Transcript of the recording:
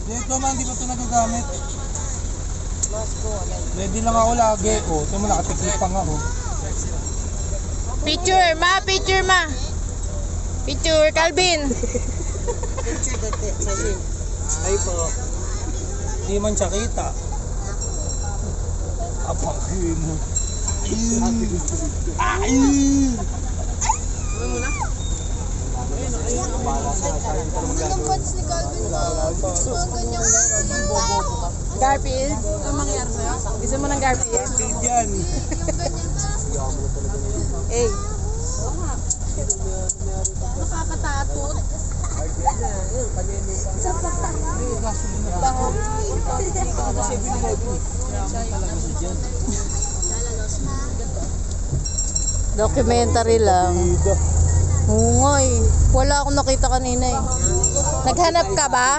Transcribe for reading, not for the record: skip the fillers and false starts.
Ito man, di pa ito nagagamit. Ready lang ako lagi. O, ito mo nakatikip pa nga. Picture, ma. Picture, ma. Picture, Calvin. Picture dati, Calvin. Ay po. Hindi man siya kita. Apakin mo. Ay! Ano mo na? Ang pants ni Calvin na mga ganyang Garfield. Ano mangyari sa'yo? Gusto mo ng Garfield? Yan. Eh. nakakatakot. Sa pagtakot. Documentary lang. Oo nga eh. Wala akong nakita kanina eh. Naghanap ka ba?